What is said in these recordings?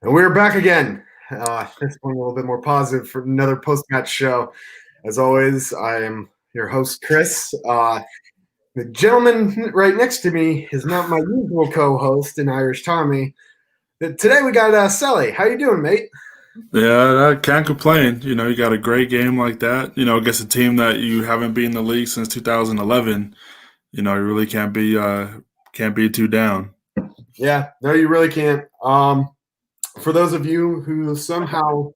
And we're back again. This one a little bit more positive for another post-match show. As always, I am your host, Chris. The gentleman right next to me is not my usual co-host in Irish Tommy. Today we got Celly. How you doing, mate? Yeah, I can't complain. You got a great game like that. Against a team that you haven't been in the league since 2011. You really can't be too down. Yeah, no, you really can't. For those of you who somehow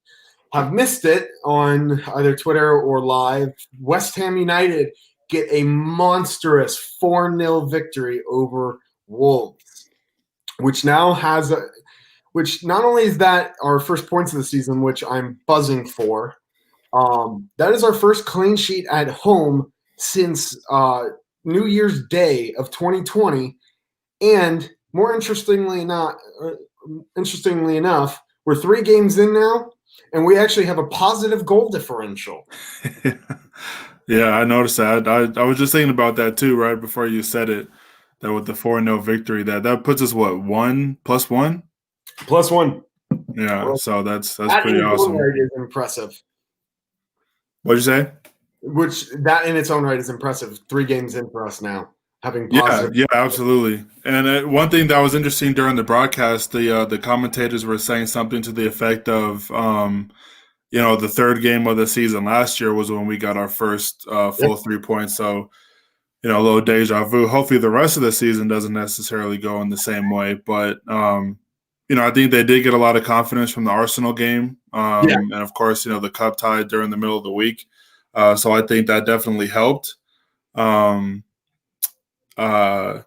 have missed it on either Twitter or live, West Ham United get a monstrous 4-0 victory over Wolves, which now has a which not only is that our first points of the season, which I'm buzzing for, that is our first clean sheet at home since New Year's Day of 2020. And more interestingly enough, we're 3 games in now, and we actually have a positive goal differential. Yeah, I noticed that. I was just thinking about that too, right before you said it. That with the 4-0 victory, that puts us what, one plus one? +1. Yeah, Well, so that's that in pretty its own awesome. right is impressive. What'd you say? Which that in its own right is impressive. 3 games in for us now, having Yeah, positive. yeah, absolutely. And one thing that was interesting during the broadcast, the commentators were saying something to the effect of, the third game of the season last year was when we got our first Yep. full 3 points. So, a little deja vu. Hopefully, the rest of the season doesn't necessarily go in the same way. But, I think they did get a lot of confidence from the Arsenal game. Yeah. And, of course, the cup tie during the middle of the week. So I think that definitely helped. Um, uh,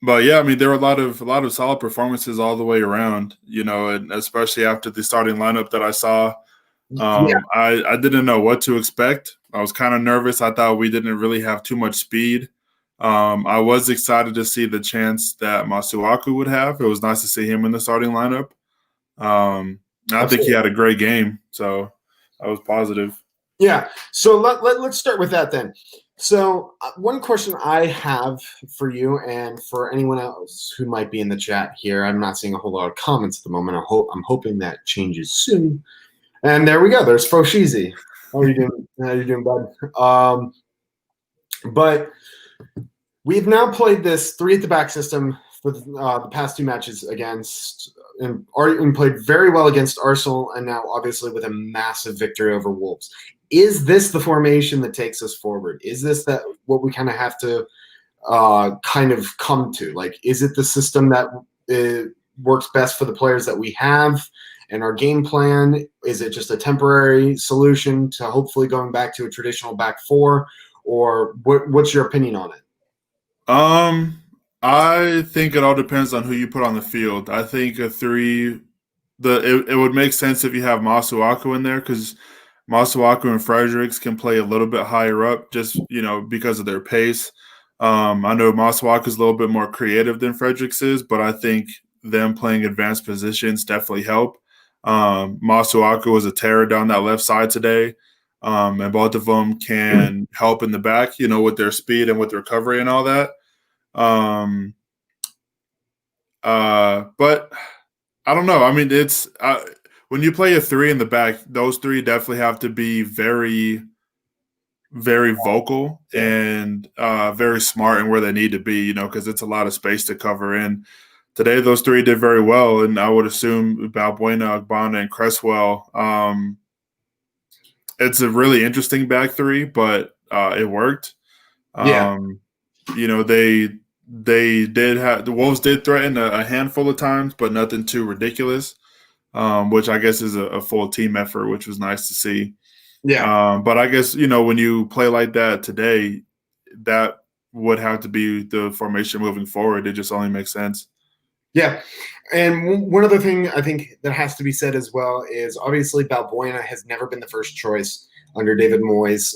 but yeah, I mean, there were a lot of solid performances all the way around, and especially after the starting lineup that I saw. Yeah. I didn't know what to expect. I was kind of nervous. I thought we didn't really have too much speed. I was excited to see the chance that Masuaku would have. It was nice to see him in the starting lineup. I think he Absolutely. had a great game, so I was positive. Yeah. So let's start with that then. So one question I have for you and for anyone else who might be in the chat here, I'm not seeing a whole lot of comments at the moment. I'm hoping that changes soon. And there we go. There's Foshizi. How are you doing? How are you doing, bud? But we've now played this 3 at the back system for the past 2 matches against and played very well against Arsenal, and now obviously with a massive victory over Wolves. Is this the formation that takes us forward? Is this that what we kind of have to kind of come to? Like, is it the system that works best for the players that we have and our game plan? Is it just a temporary solution to hopefully going back to a traditional back four? Or what's your opinion on it? Um, I think it all depends on who you put on the field. I think a three, it would make sense if you have Masuaku in there because Masuaku and Fredericks can play a little bit higher up, just because of their pace. I know Masuaku is a little bit more creative than Fredericks is, but I think them playing advanced positions definitely help. Masuaku was a terror down that left side today. And both of them can help in the back, with their speed and with recovery and all that. Um, but I don't know. I mean, it's when you play a three in the back, those three definitely have to be very, very vocal Yeah. and very smart in where they need to be, because it's a lot of space to cover. And today, those three did very well. And I would assume Balbuena, Agbana, and Cresswell. It's a really interesting back three, but it worked. Yeah. Um, they did have the Wolves did threaten a handful of times, but nothing too ridiculous. Which I guess is a full team effort, which was nice to see. Yeah. But I guess when you play like that today, that would have to be the formation moving forward. It just only makes sense. Yeah. And one other thing I think that has to be said as well is obviously Balbuena has never been the first choice under David Moyes.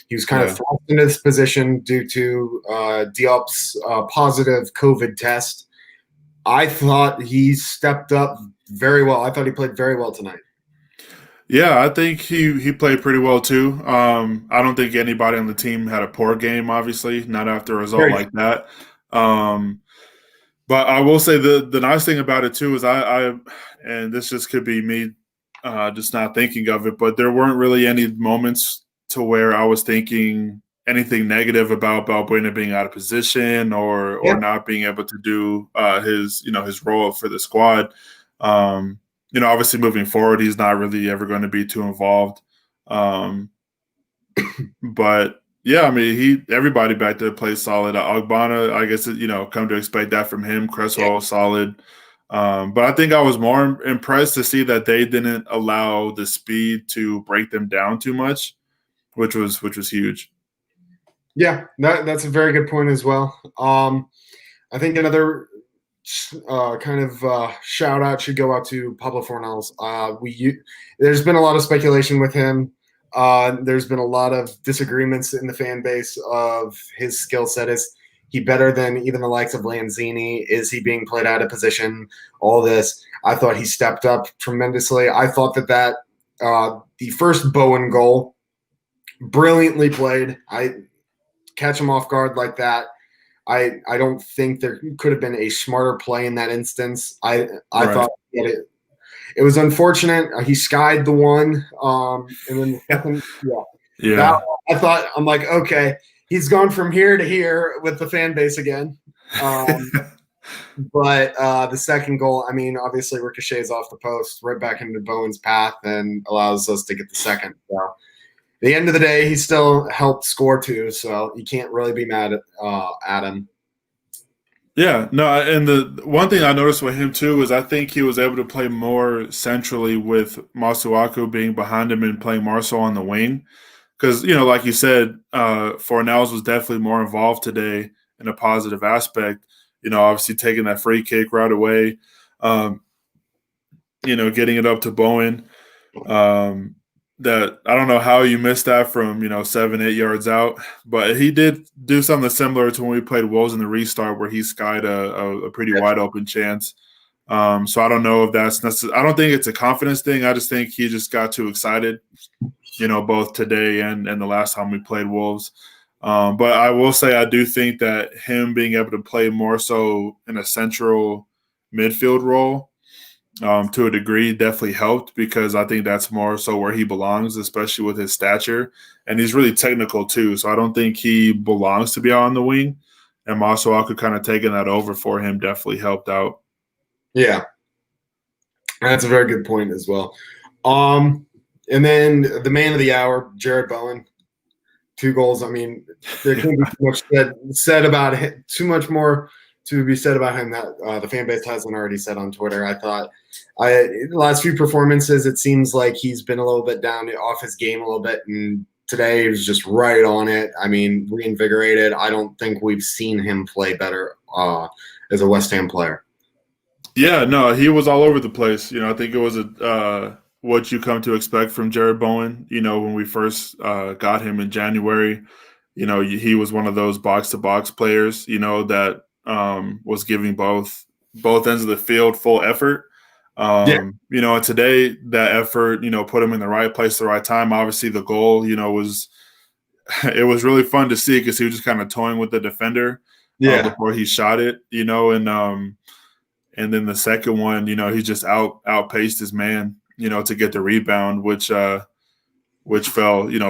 He was kind of Yeah. thrust into this position due to Diop's positive COVID test. I thought he stepped up very well. I thought he played very well tonight. Yeah, I think he played pretty well too. I don't think anybody on the team had a poor game. Obviously, not after a result Very like that. Um, But I will say the nice thing about it too is and this just could be me just not thinking of it, but there weren't really any moments to where I was thinking anything negative about Balbuena being out of position or Yeah. not being able to do his role for the squad. Obviously moving forward, he's not really ever going to be too involved. But yeah, I mean, everybody back there plays solid. Ogbonna, I guess come to expect that from him. Cresswell solid. But I think I was more impressed to see that they didn't allow the speed to break them down too much, which was huge. Yeah, that's a very good point as well. I think another shout out should go out to Pablo Fornals. There's been a lot of speculation with him. There's been a lot of disagreements in the fan base of his skill set. Is he better than even the likes of Lanzini? Is he being played out of position? All this. I thought he stepped up tremendously. I thought that the first Bowen goal, brilliantly played. I catch him off guard like that. I don't think there could have been a smarter play in that instance. I thought that it was unfortunate. He skied the one, and then the second, yeah. I'm like, okay, he's gone from here to here with the fan base again. But the second goal, I mean, obviously ricochets off the post, right back into Bowen's path, and allows us to get the second. So, at the end of the day, he still helped score two, so you can't really be mad at him. Yeah, no, and the one thing I noticed with him too is I think he was able to play more centrally with Masuaku being behind him and playing Marcel on the wing. Because, like you said, Fornals was definitely more involved today in a positive aspect. Obviously taking that free kick right away, getting it up to Bowen. That I don't know how you missed that from 7-8 yards out, but he did do something similar to when we played Wolves in the restart, where he skied a pretty wide open chance. So I don't know if that's necessary. I don't think it's a confidence thing. I just think he just got too excited, both today and the last time we played Wolves. But I will say I do think that him being able to play more so in a central midfield role to a degree definitely helped, because I think that's more so where he belongs, especially with his stature. And he's really technical too. So I don't think he belongs to be on the wing. And Masuaku kind of taking that over for him definitely helped out. Yeah. That's a very good point as well. And then the man of the hour, Jared Bowen, 2 goals. I mean, there can't be too much said about it, too much more to be said about him that the fan base hasn't already said on Twitter. I thought the last few performances, it seems like he's been a little bit down off his game a little bit, and today he was just right on it. I mean, reinvigorated. I don't think we've seen him play better as a West Ham player. Yeah, no, he was all over the place. I think it was what you come to expect from Jared Bowen. When we first got him in January, he was one of those box-to-box players, that was giving both ends of the field full effort. And today that effort, put him in the right place at the right time. Obviously the goal, was it was really fun to see, because he was just kind of toying with the defender before he shot it, and then the second one, he just outpaced his man, to get the rebound, which fell,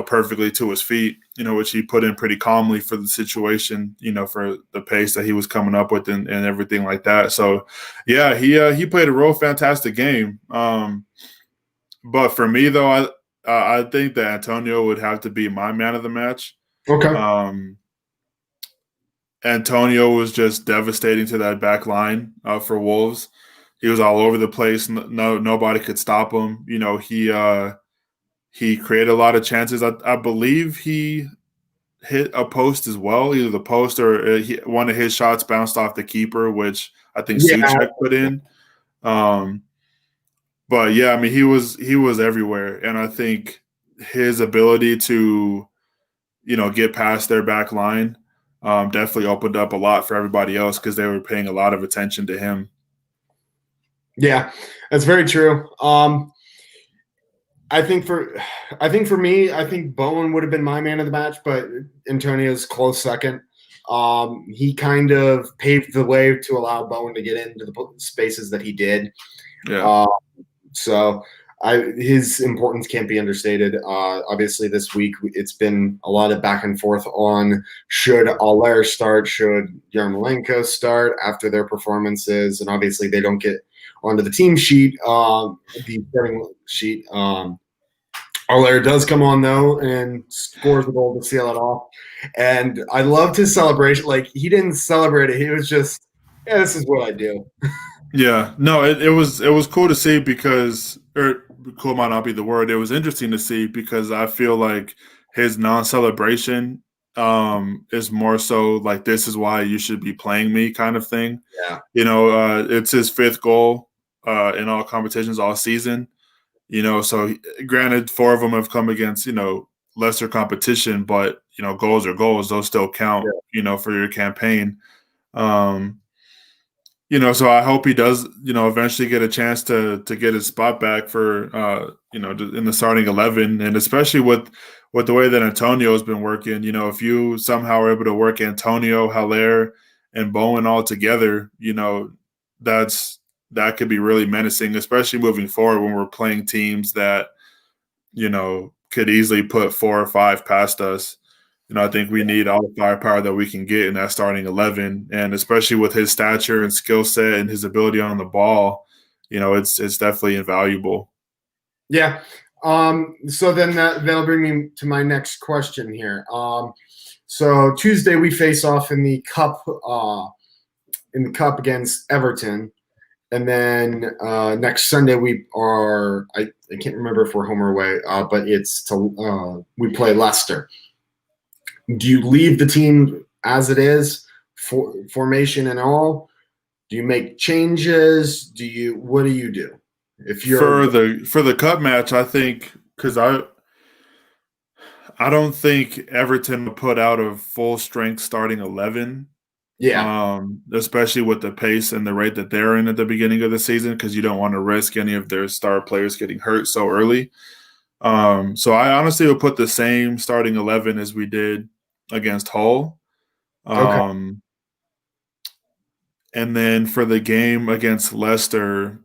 perfectly to his feet, which he put in pretty calmly for the situation, for the pace that he was coming up with and everything like that. So, yeah, he played a real fantastic game. But for me, though, I think that Antonio would have to be my man of the match. Okay. Antonio was just devastating to that back line for Wolves. He was all over the place. Nobody could stop him. He created a lot of chances. I believe he hit a post as well, either the post or one of his shots bounced off the keeper, which I think Souček put in. But yeah, I mean, he was everywhere, and I think his ability to get past their back line definitely opened up a lot for everybody else, because they were paying a lot of attention to him. Yeah, that's very true. I think for me, I think Bowen would have been my man of the match, but Antonio's close second. He kind of paved the way to allow Bowen to get into the spaces that he did. Yeah. So his importance can't be understated. Obviously, this week it's been a lot of back and forth on should Aller start, should Yarmolenko start after their performances, and obviously they don't get onto the team sheet, the starting sheet. Aller does come on though and scores a goal to seal it off, and I loved his celebration. Like he didn't celebrate it; he was just, "Yeah, this is what I do." Yeah, no, it was cool to see because, or cool might not be the word. It was interesting to see because I feel like his non-celebration is more so like this is why you should be playing me kind of thing. Yeah, It's his fifth goal in all competitions all season. So granted, four of them have come against lesser competition, but goals are goals; those still count. yeah, For your campaign. Um, so I hope he does, eventually get a chance to get his spot back for, in the starting 11, and especially with the way that Antonio has been working. If you somehow are able to work Antonio, Haller, and Bowen all together, that could be really menacing, especially moving forward when we're playing teams that could easily put 4 or 5 past us. I think we need all the firepower that we can get in that starting 11, and especially with his stature and skill set and his ability on the ball, it's definitely invaluable. yeah. So then that'll bring me to my next question here. So Tuesday we face off in the cup against Everton, and then next Sunday we are. I can't remember if we're home or away, but it's to we play Leicester. Do you leave the team as it is, formation and all? Do you make changes? What do you do if you're? For the cup match, I think because I don't think Everton will put out a full strength starting 11. Yeah. Especially with the pace and the rate that they're in at the beginning of the season, because you don't want to risk any of their star players getting hurt so early. So I honestly would put the same starting 11 as we did against Hull. Okay. Um, and then for the game against Leicester,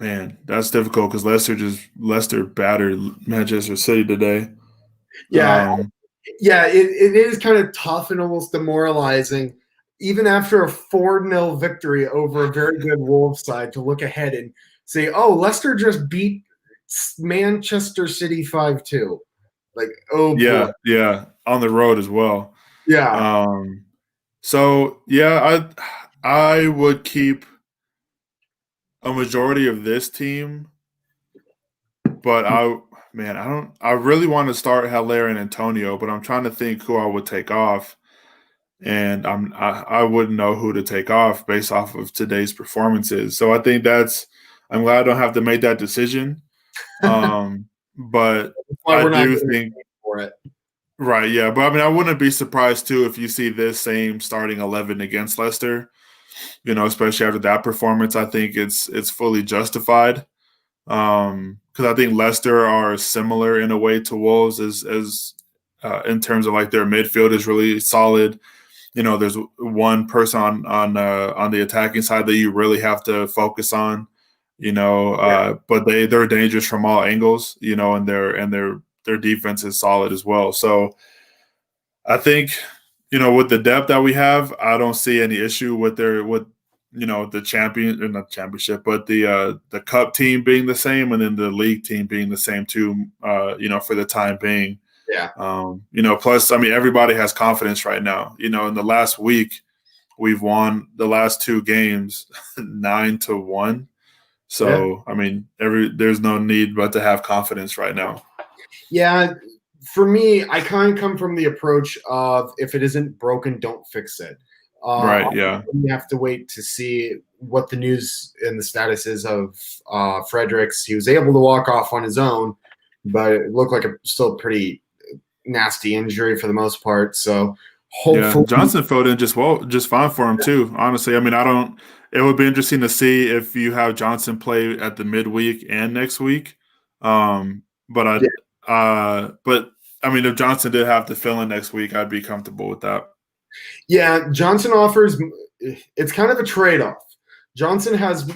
man, that's difficult because Leicester battered Manchester City today. Yeah. Um, Yeah. It is kind of tough and almost demoralizing, even after a 4-0 victory over a very good Wolves side, to look ahead and say, "Oh, Leicester just beat Manchester City 5-2." Like, oh boy. yeah, on the road as well. Yeah. Um, so yeah, I would keep a majority of this team, but I really want to start Haller and Antonio, but I'm trying to think who I would take off, and I wouldn't know who to take off based off of today's performances. So I think I'm glad I don't have to make that decision. But That's why I we're not do getting think paid for it. right, yeah, but I mean I wouldn't be surprised too if you see this same starting 11 against Leicester. Especially after that performance, I think it's fully justified. Because I think Leicester are similar in a way to Wolves as in terms of like their midfield is really solid. There's one person on the attacking side that you really have to focus on. Yeah. But they're dangerous from all angles. And their defense is solid as well. So I think with the depth that we have, I don't see any issue with the champion, or not championship, but the cup team being the same, and then the league team being the same too. For the time being. Yeah. Plus, I mean, everybody has confidence right now. In the last week, we've won the last 2 games 9-1. Yeah. So, I mean, there's no need but to have confidence right now. Yeah. For me, I kind of come from the approach of if it isn't broken, don't fix it. Right? Yeah. You have to wait to see what the news and the status is of Fredericks. He was able to walk off on his own, but it looked like a still pretty nasty injury for the most part. So Yeah, hopefully, Johnson filled in just fine for him too. Honestly, I mean, I don't. It would be interesting to see if you have Johnson play at the midweek and next week. But yeah, but I mean, if Johnson did have to fill in next week, I'd be comfortable with that. Yeah, Johnson offers. It's kind of a trade-off. Johnson has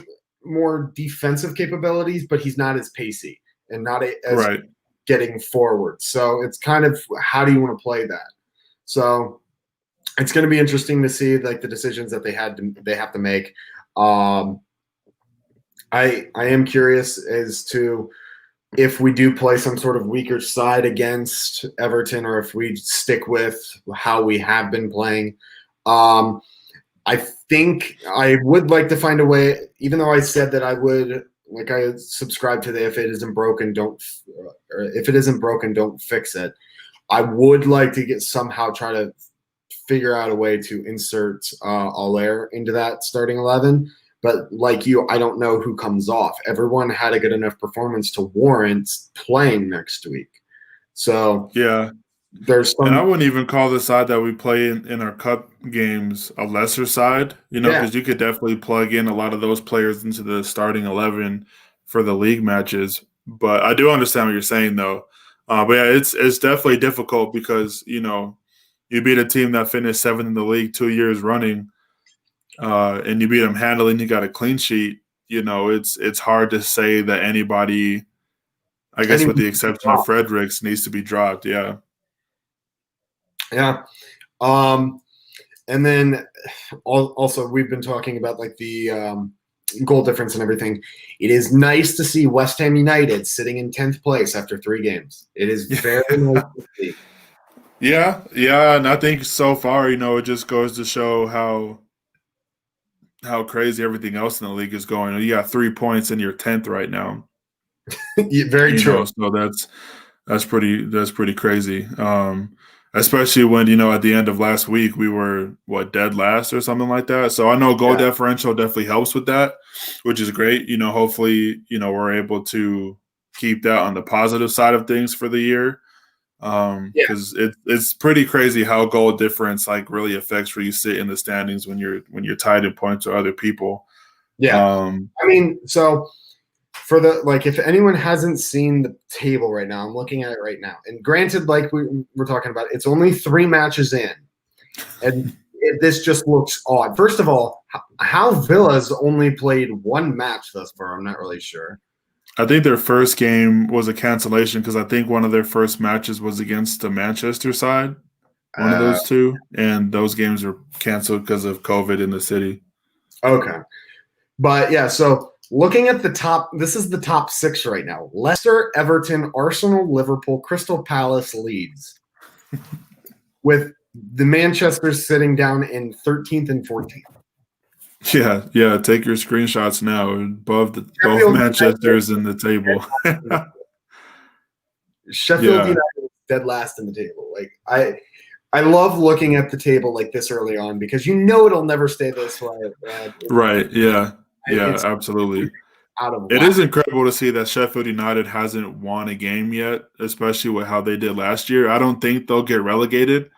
more defensive capabilities, but he's not as pacey and not as Right. getting forward. So it's kind of how do you want to play that? So it's going to be interesting to see like the decisions that they have to make. Um, I am curious as to if we do play some sort of weaker side against Everton, or if we stick with how we have been playing. I think I would like to find a way, even though I said that I would, like I subscribe to the if it isn't broken, don't fix it. I would like to get somehow try to figure out a way to insert Allaire into that starting 11. But like you, I don't know who comes off. Everyone had a good enough performance to warrant playing next week. So Yeah. there's And I some, wouldn't even call the side that we play in our cup games a lesser side, yeah, because you could definitely plug in a lot of those players into the starting 11 for the league matches. But I do understand what you're saying, though. But yeah, it's definitely difficult because, you beat a team that finished seventh in the league 2 years running, and you beat them handily and you got a clean sheet. It's hard to say that anybody, I guess with anyone, the exception of Fredericks, needs to be dropped. Yeah. yeah. Um, and then also we've been talking about like the goal difference and everything. It is nice to see West Ham United sitting in 10th place after 3 games. It is very nice to see. Yeah, and I think so far, it just goes to show how crazy everything else in the league is going. You got 3 points and you're 10th right now. Very true. So that's pretty crazy. Especially when at the end of last week we were dead last or something like that. So I know goal Yeah. differential definitely helps with that, which is great. Hopefully we're able to keep that on the positive side of things for the year. Yeah. Because it's pretty crazy how goal difference like really affects where you sit in the standings when you're tied in points to other people. Yeah. Um, I mean, so for the like, if anyone hasn't seen the table right now, I'm looking at it right now. And granted, like we're talking about, it's only 3 matches in, and this just looks odd. First of all, how Villa's only played 1 match thus far, I'm not really sure. I think their first game was a cancellation because I think one of their first matches was against the Manchester side, one of Uh, those two, and those games were canceled because of COVID in the city. okay. But yeah, so looking at the top, this is the top 6 right now: Leicester, Everton, Arsenal, Liverpool, Crystal Palace, Leeds, with the Manchester sitting down in 13th and 14th. Yeah. Take your screenshots now. Above both Sheffield Manchester's in the table. United, Sheffield Yeah, United is dead last in the table. Like I love looking at the table like this early on because it'll never stay this way. right. Yeah, It's absolutely. out of It whack. is incredible to see that Sheffield United hasn't won a game yet, especially with how they did last year. I don't think they'll get relegated.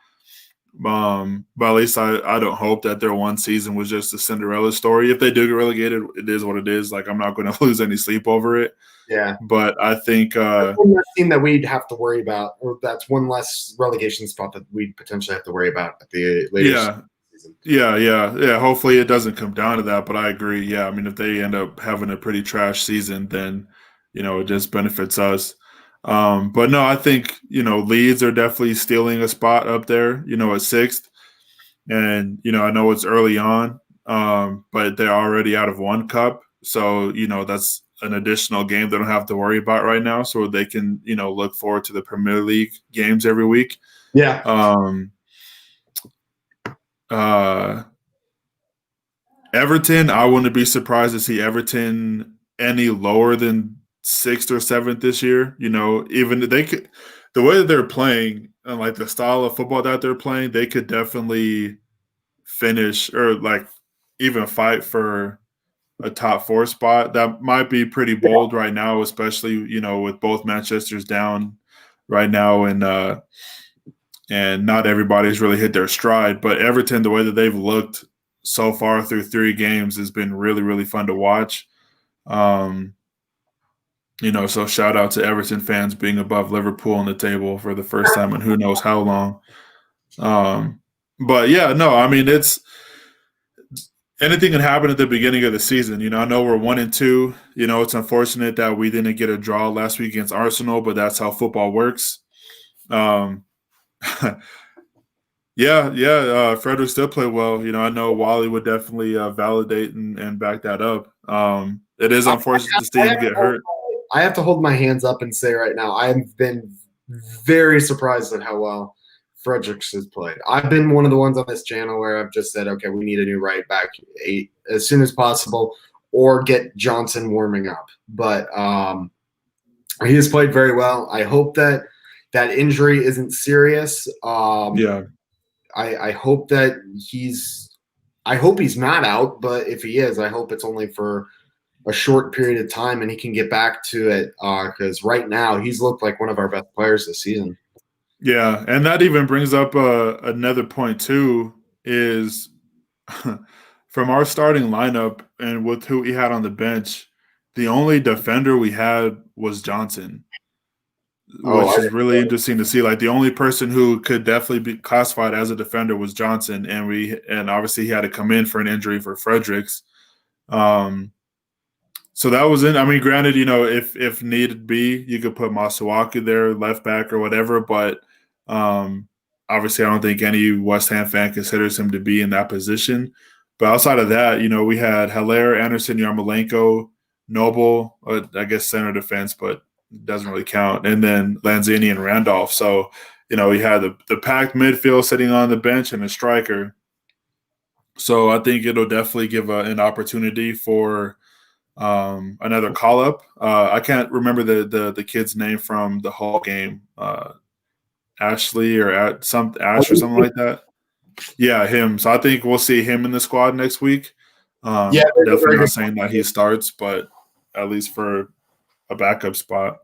But at least I don't hope that their one season was just a Cinderella story. If they do get relegated, it is what it is. Like I'm not going to lose any sleep over it. Yeah. But I think, That's one less team that we'd have to worry about, or that's one less relegation spot that we'd potentially have to worry about at the later yeah, season. yeah. Hopefully it doesn't come down to that. But I agree. Yeah, I mean, if they end up having a pretty trash season, then it just benefits us. But no, I think Leeds are definitely stealing a spot up there. At sixth. And I know it's early on, but they're already out of one cup, so that's an additional game they don't have to worry about right now, so they can look forward to the Premier League games every week. Yeah. Um, uh, Everton, I wouldn't be surprised to see Everton any lower than sixth or seventh this year. Even they could, the way that they're playing and like the style of football that they're playing, they could definitely finish or like even fight for a top 4 spot. That might be pretty bold right now, especially with both Manchester's down right now, and not everybody's really hit their stride. But Everton, the way that they've looked so far through 3 games has been really really fun to watch. Um, So shout out to Everton fans being above Liverpool on the table for the first time in who knows how long. But yeah, no, I mean it's anything can happen at the beginning of the season. I know we're 1-2. It's unfortunate that we didn't get a draw last week against Arsenal, but that's how football works. Um, yeah. Frederick still played well. I know Wally would definitely validate and back that up. It is unfortunate to see him get hurt. I have to hold my hands up and say right now, I've been very surprised at how well Fredericks has played. I've been one of the ones on this channel where I've just said, okay, we need a new right back as soon as possible, or get Johnson warming up. But he has played very well. I hope that injury isn't serious. Yeah. I hope that I hope he's not out, but if he is, I hope it's only for a short period of time and he can get back to it, because right now he's looked like one of our best players this season. Yeah, and that even brings up another point too, is from our starting lineup and with who we had on the bench, the only defender we had was Johnson, which is really interesting to see. Like the only person who could definitely be classified as a defender was Johnson, and obviously he had to come in for an injury for Fredericks. So that was in. I mean, granted, if needed be, you could put Masuaku there, left back or whatever. But obviously, I don't think any West Ham fan considers him to be in that position. But outside of that, we had Haller, Anderson, Yarmolenko, Noble, I guess center defense, but it doesn't really count. And then Lanzini and Randolph. So, we had the packed midfield sitting on the bench and a striker. So I think it'll definitely give an opportunity for another call up. I can't remember the kid's name from the Hull game. Ashley or Ash or something like that. Yeah, him. So I think we'll see him in the squad next week. Definitely not saying that he starts, but at least for a backup spot.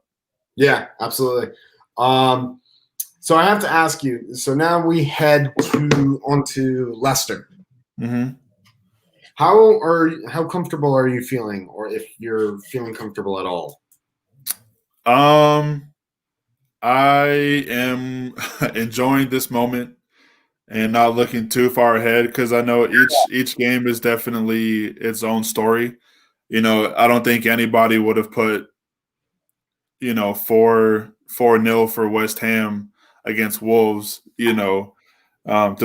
Yeah, absolutely. So I have to ask you. So now we head onto Leicester. Mm-hmm. How comfortable are you feeling, or if you're feeling comfortable at all? I am enjoying this moment and not looking too far ahead because I know each game is definitely its own story. I don't think anybody would have put 4-0 for West Ham against Wolves. To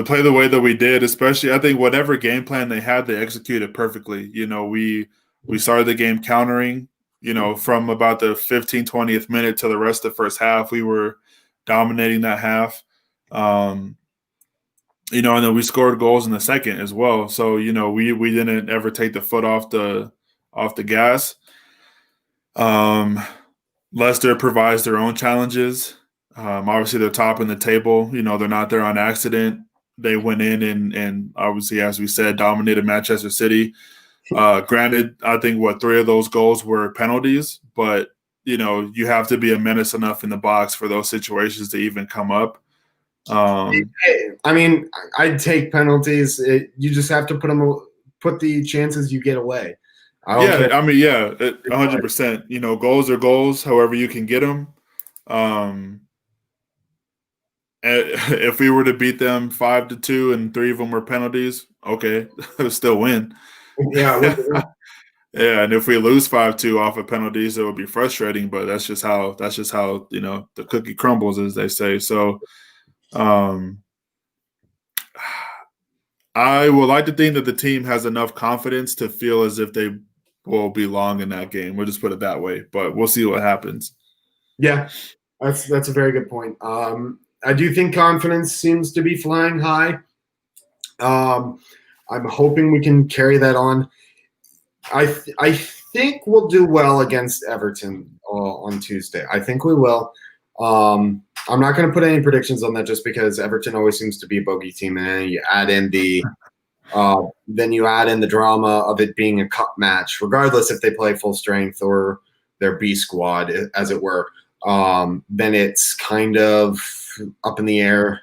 play the way that we did, especially I think whatever game plan they had, they executed perfectly. We started the game countering. From about the 20th minute to the rest of the first half, we were dominating that half. And then we scored goals in the second as well. So, we didn't ever take the foot off the gas. Leicester provides their own challenges. Obviously, they're top in the table. They're not there on accident. They went in and obviously, as we said, dominated Manchester City. Granted, I think 3 of those goals were penalties, but you have to be a menace enough in the box for those situations to even come up. I mean, I'd take penalties. You just have to put the chances you get away. I mean, 100%. Goals are goals, however you can get them. If we were to beat them 5-2 and 3 of them were penalties, okay, still win. Yeah. Yeah, and if we lose 5-2 off of penalties, it would be frustrating. But that's just how the cookie crumbles, as they say. So, I would like to think that the team has enough confidence to feel as if they will belong in that game. We'll just put it that way, but we'll see what happens. Yeah, that's a very good point. I do think confidence seems to be flying high. I'm hoping we can carry that on. I think we'll do well against Everton on Tuesday. I think we will. I'm not going to put any predictions on that just because Everton always seems to be a bogey team, and then you add in the drama of it being a cup match, regardless if they play full strength or their B squad, as it were. Then it's kind of up in the air.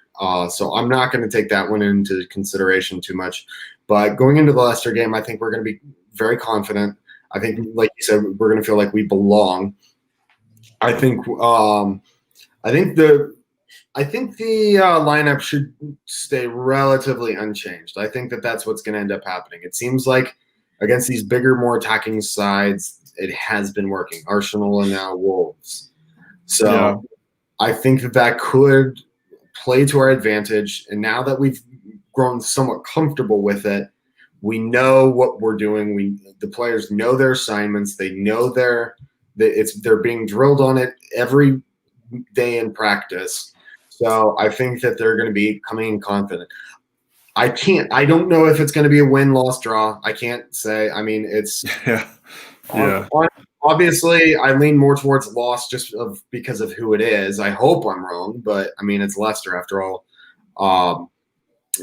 So I'm not going to take that one into consideration too much. But going into the Leicester game, I think we're going to be very confident. I think, like you said, we're going to feel like we belong. I think I think the lineup should stay relatively unchanged. I think that's what's going to end up happening. It seems like against these bigger, more attacking sides, it has been working. Arsenal and now Wolves. So Yeah. I think that could play to our advantage. And now that we've grown somewhat comfortable with it, we know what we're doing. The players know their assignments. They know they're being drilled on it every day in practice. So I think that they're going to be coming in confident. I don't know if it's going to be a win, loss, draw. I can't say. I mean, it's Yeah. obviously I lean more towards loss just because of who it is. I hope I'm wrong, but I mean, it's Leicester after all.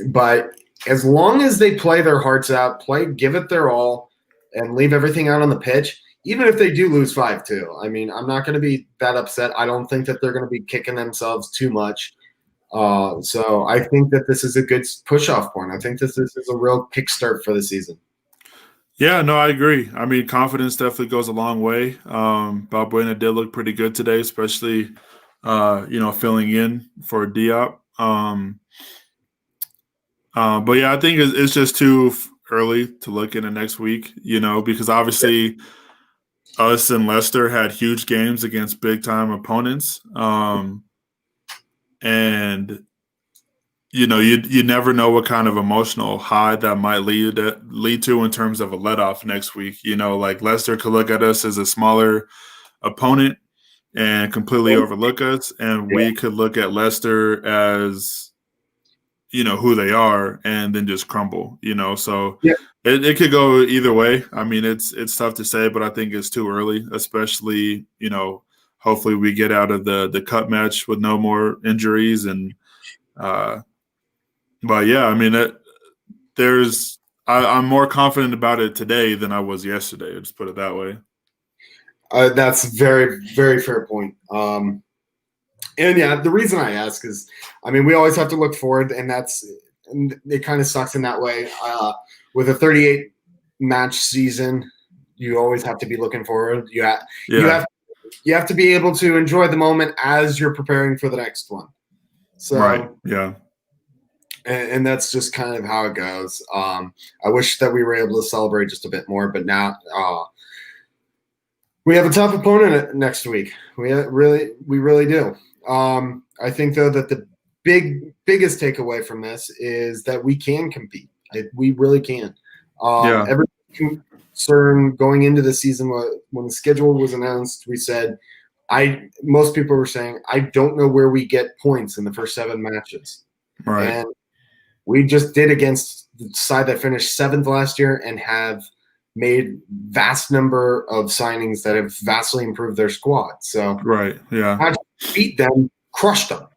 But as long as they play their hearts out, give it their all, and leave everything out on the pitch, even if they do lose 5-2, I mean, I'm not going to be that upset. I don't think that they're going to be kicking themselves too much. So I think that this is a good push-off point. I think this is a real kickstart for the season. Yeah, no, I agree. I mean, confidence definitely goes a long way. Balbuena did look pretty good today, especially, filling in for Diop. But yeah, I think it's just too early to look into next week, because obviously us and Leicester had huge games against big time opponents. And you never know what kind of emotional high that might lead to in terms of a let off next week. Like Leicester could look at us as a smaller opponent and completely overlook us, and we could look at Leicester as who they are and then just crumble. So it could go either way. I mean, it's tough to say, but I think it's too early, especially hopefully we get out of the cup match with no more injuries and. But yeah, I mean, I'm more confident about it today than I was yesterday. Let's put it that way. That's very, very fair point. And yeah, the reason I ask is, I mean, we always have to look forward, and it kind of sucks in that way. With a 38 match season, you always have to be looking forward. You have to be able to enjoy the moment as you're preparing for the next one. So right, yeah. And that's just kind of how it goes. I wish that we were able to celebrate just a bit more, but now we have a tough opponent next week. We really do. I think though that the biggest takeaway from this is that we can compete. We really can. Every concern going into the season, when the schedule was announced, we said, most people were saying, I don't know where we get points in the first 7 matches. Right. And we just did against the side that finished 7th last year and have made vast number of signings that have vastly improved their squad. So right, yeah. How to beat them, crushed them.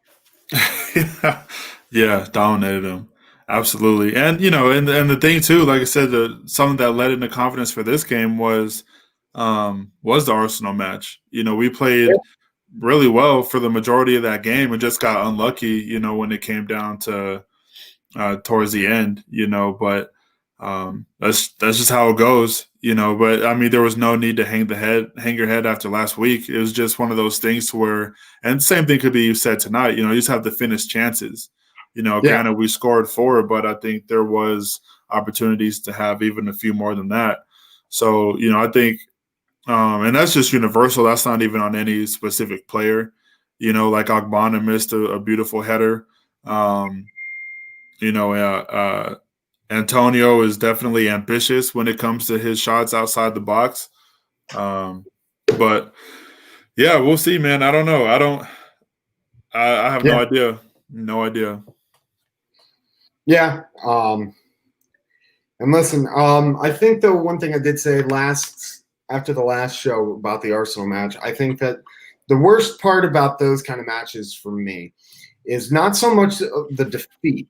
Yeah, dominated them. Absolutely. And and the thing too, like I said, something that led into confidence for this game was the Arsenal match. We played really well for the majority of that game and just got unlucky, when it came down to towards the end, but that's just how it goes, but I mean, there was no need to hang your head after last week. It was just one of those things to where, and the same thing could be said tonight, you just have to finish chances, granted we scored 4, but I think there was opportunities to have even a few more than that. So, I think, and that's just universal. That's not even on any specific player, like Ogbonna missed a beautiful header. Antonio is definitely ambitious when it comes to his shots outside the box. But yeah, we'll see, man. I don't know. I have no idea. No idea. Yeah. And listen, I think the one thing I did say after the last show about the Arsenal match, I think that the worst part about those kind of matches for me is not so much the defeat.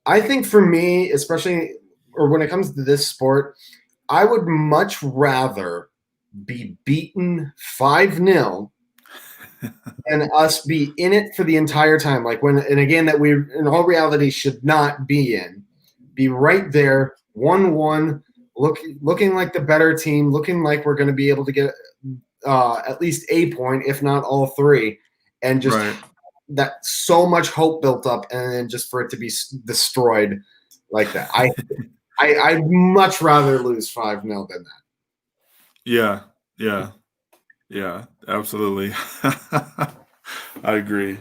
I think for me, especially, or when it comes to this sport, I would much rather be beaten 5-0 than us be in it for the entire time. And again, that we in all reality should not be right there, 1-1, looking like the better team, looking like we're going to be able to get at least a point, if not all three, and just Right. that so much hope built up, and then just for it to be destroyed like that. I'd much rather lose 5-0 than that. Yeah. Yeah. Yeah. Absolutely. I agree.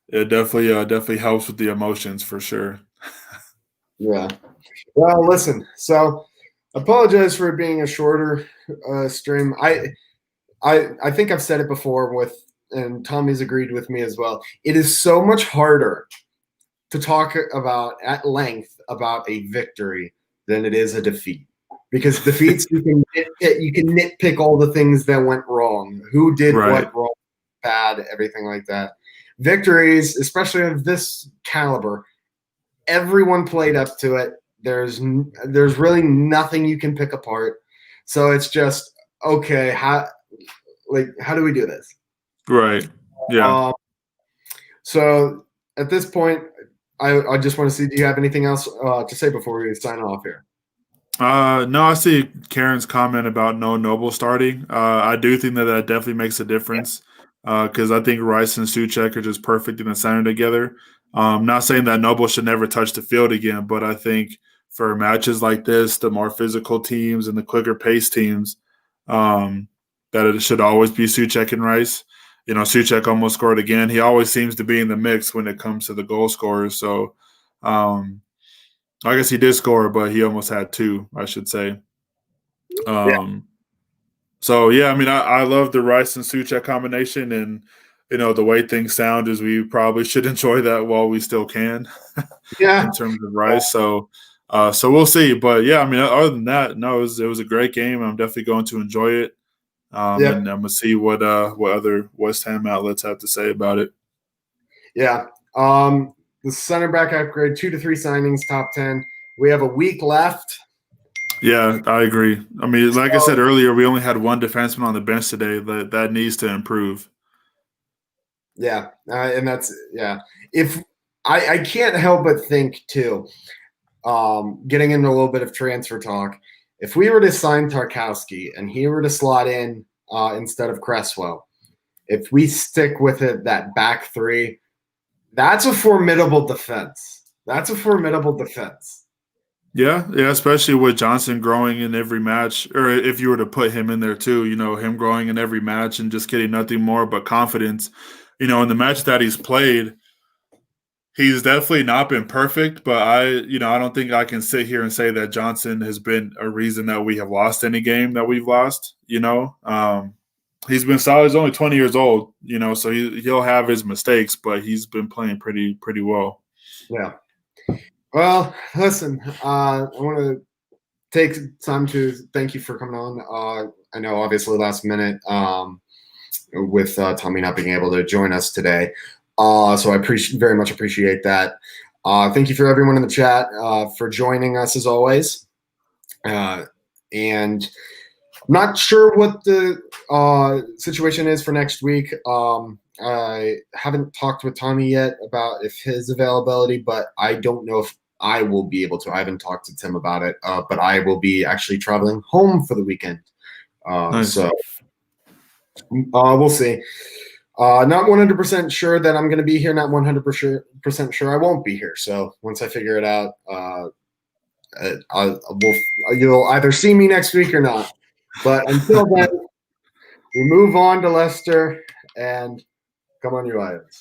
It definitely helps with the emotions for sure. Yeah. Well, listen. So, apologize for it being a shorter stream. I think I've said it before and Tommy's agreed with me as well. It is so much harder to talk about at length about a victory than it is a defeat. Because defeats you can nitpick all the things that went wrong, who did Right. what wrong, bad, everything like that. Victories, especially of this caliber, everyone played up to it. There's really nothing you can pick apart. So it's just okay. How do we do this? Right. Yeah. So at this point, I just want to see. Do you have anything else to say before we sign off here? No, I see Karen's comment about no Noble starting. I do think that definitely makes a difference because I think Rice and Suchek are just perfect in the center together. Not saying that Noble should never touch the field again, but I think for matches like this, the more physical teams and the quicker pace teams, that it should always be Suchek and Rice. You know, Suchek almost scored again. He always seems to be in the mix when it comes to the goal scorers. So, I guess he did score, but he almost had two, I should say. Yeah, Um, so yeah, I mean, I love the Rice and Suchek combination, and the way things sound is we probably should enjoy that while we still can, yeah, in terms of Rice. So we'll see. But yeah, I mean, other than that, no, it was a great game. I'm definitely going to enjoy it, yep, and I'm gonna see what other West Ham outlets have to say about it. yeah. The center back upgrade, 2 to 3 signings, top 10. We have a week left. Yeah, I agree. I mean, like I said earlier, we only had one defenseman on the bench today. That needs to improve. Yeah, and that's yeah. If I can't help but think too, getting into a little bit of transfer talk, if we were to sign Tarkowski and he were to slot in instead of Cresswell, if we stick with it, that back three, that's a formidable defense. That's a formidable defense. Yeah, yeah, especially with Johnson growing in every match, or if you were to put him in there too, him growing in every match and just getting nothing more but confidence. In the match that he's played, he's definitely not been perfect, but I don't think I can sit here and say that Johnson has been a reason that we have lost any game that we've lost. He's been solid. He's only 20 years old, so he'll have his mistakes, but he's been playing pretty well. Yeah. Well, listen, I want to take time to thank you for coming on. I know, obviously, last minute with Tommy not being able to join us today. So I very much appreciate that. Thank you for everyone in the chat for joining us as always. And I'm not sure what the situation is for next week. I haven't talked with Tommy yet about if his availability, but I don't know if I will be able to. I haven't talked to Tim about it, but I will be actually traveling home for the weekend. Nice. So we'll see. Not 100% sure that I'm going to be here. Not 100% sure I won't be here. So once I figure it out, you'll either see me next week or not. But until then, we move on to Leicester and come on, you Lions.